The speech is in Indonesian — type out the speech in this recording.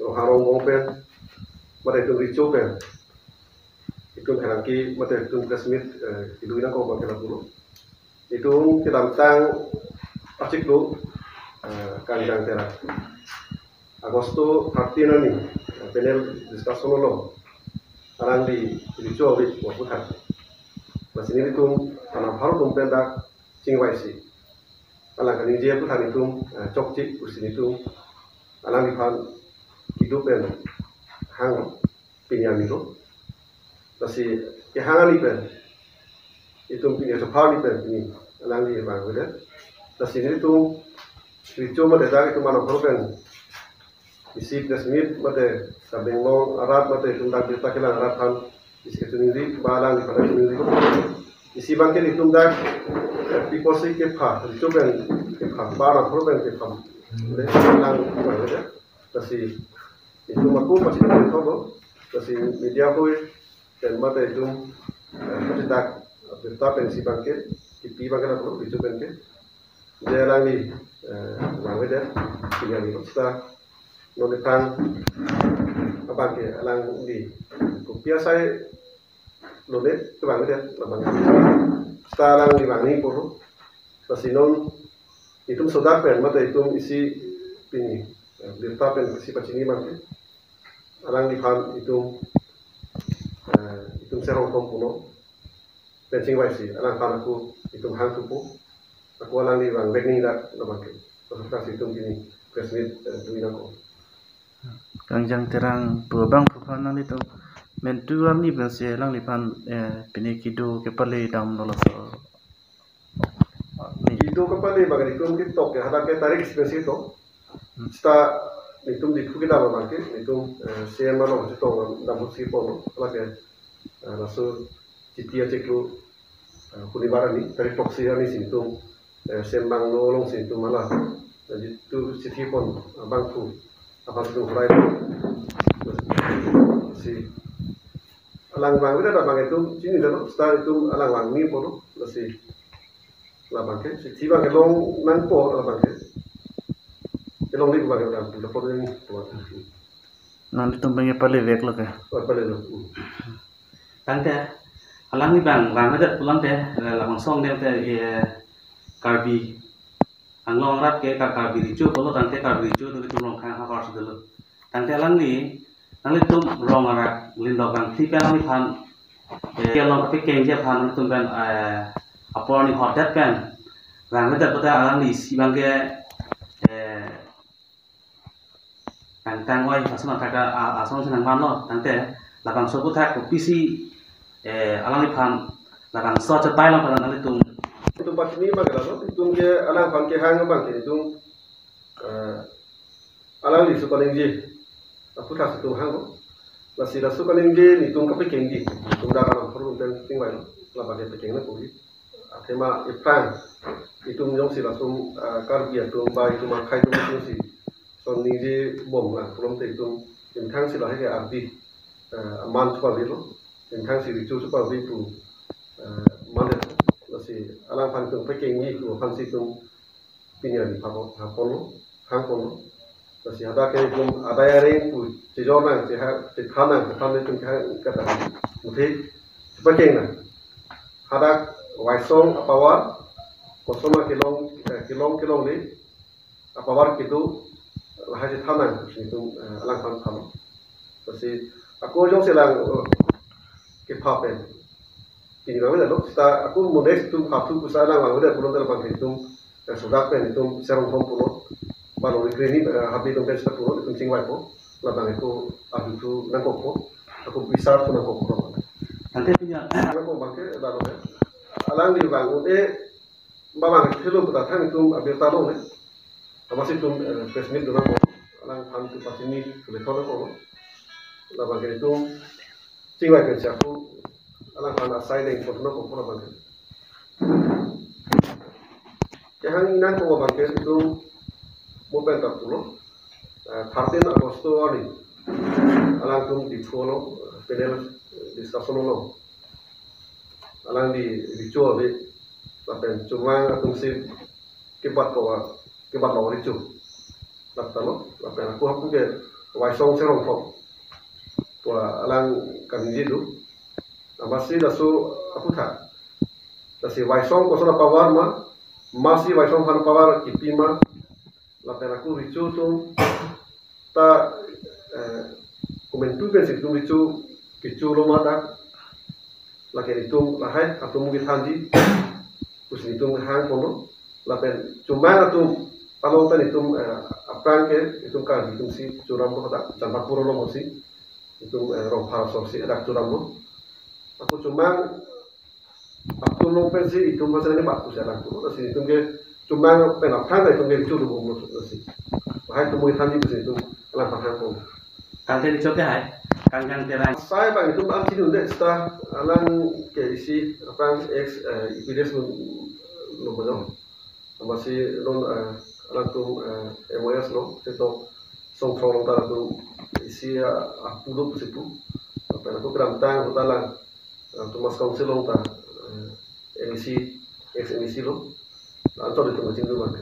harong open mata itu rico pen itu harangki mata itu Smith itu ina ko bakal dulu itu kita tentang acik lu kanjang tera Agosto 13 ni panel discussion lo arang di rico wit waputan masini itu tanam haru tumpenda singwaisi alang kan dia putan itu cokcik usin itu alang di pan hidupen hang pinjam itu masih kehangan itu punya sepal ini alang di bang betul masih ini itu rico mata itu mana program isi Smith mata sabeng long arat mata itu tak kita kelang arat kan isi ketuniri balang di pada tuniri isi bangkit itu tak people sih kepa rico ben kepa balang program kepa boleh alang bang betul masih itu aku masih tahu masih media pun dan mata itu masih tak berita pensi bangkit kipi bangkit apa itu bangkit dia lagi bangkit dia tinggal di kota nonton apa ke alang di kopiah saya lonet ke bangkit dia bangkit sekarang di bangkit pun masih non itu sudah pen mata itu isi ini berita pensi pacini bangkit alang di pan itu serong kompuno pencing waisi alang pan aku itu hang tupu aku alang di bang begini dak nabake proses itu gini presmit duina ko kanjang terang bang pupanan itu mentuan ni bensi lang lipan pinikido kepale dam dolaso itu kepale bagai itu TikTok ya ada ke tarik spesies itu sta itu di kita bangke itu saya malu itu dapat sipon lagi langsung citia ciklu kunibaran ni dari toksian ni situ sembang nolong situ malah jadi itu sipon bangku apa itu fly si alang bang kita ada bang itu sini dah setelah itu alang bang ni pun masih lah bangke si tiba kelong nanpo lah bangke kelong ni bangke dah pun ini nanti tumpengnya pale vek lo ke pale lo tante alang ni bang ada pulang teh lamang song dia teh karbi anglong rat ke karbi ricu kalau tante karbi ricu tu long kang harus dulu tante alang ni nanti tu rong arak lindokang tipe alang ni pan long tapi kenja pan tu kan apa ni hodat kan ada pada alang ni si bang ke tang oi pasal kata asal senang pan lo tante lapang sopo tak kopisi alang lipan lapang so cepai lang pada nanti itu pas ini bagaimana itu dia alang pan ke hang bang itu alang li suka nengi aku tak itu hang masih dah suka nengi itu kape kengi itu dah kan perlu dan tinggal lah pakai pekengnya kogi tema iprang itu menjong si langsung karbi atau bayi itu makai itu masih si so nengi bom lah belum itu tentang si lahir arti man super itu tentang si ricu super itu mana masih alang pan itu pekengnya itu pan si itu pinjam hapon hangpon masih ada kayak itu ada yang itu sejauh si kanan itu kata mungkin pekengnya ada waisong apawar kosong kilong ni apawar itu lahir tanah itu alang pan masih aku jauh silang kepapen ini kami dah kita aku modest tu kapsu kusala kami dah pulang dalam itu sudah pen itu serong kompuno baru ini habis itu pesta puno itu singwai po labang itu aku tu nangkop po aku bisa tu nangkop po nanti punya nangkop bangke dah lo alang di bang bawang itu datang itu ambil taruh masih itu presmit dulu alang pan tu pas ini boleh tahu po labang itu singwai kerja aku alang pan asai dengan foto nak po labang yang ini ko bangke itu mau pentas dulu 13 Agosto hari alang tu di follow panel discussion lo alang di ricu abi lapen cuma atung si kebat lo ricu lapen aku ke Waisong serong phong tua alang kanji tu masih dasu aputha dasi Waisong ko sona pawar masih Waisong han pawar kipima la pena ku ricu tu ta komentu ben situ ricu kicu lo mata la ke itu la hai atau mungkin hanji kus itu hang kono la pen cuma tu kalau tadi itu apa ke itu kan itu si curam ko tak tanpa puro lo mosi itu rong parasol si ada curam lo aku cuma aku lo pensi itu masalah ini bagus ya aku terus itu ke cuma penapkan itu ke itu lo mo terus hai tu mungkin hanji kus itu la hang kono tang te ricu ke hai kanjang terang saya bang itu am sini udah setelah alang ke isi apa IPDS lo bodoh masih non alang tu MOS lo itu song song tara tu isi aku lo situ apa aku kerantang hutalang tu mas kaunsil lo ta emisi lo antor itu macam tu mana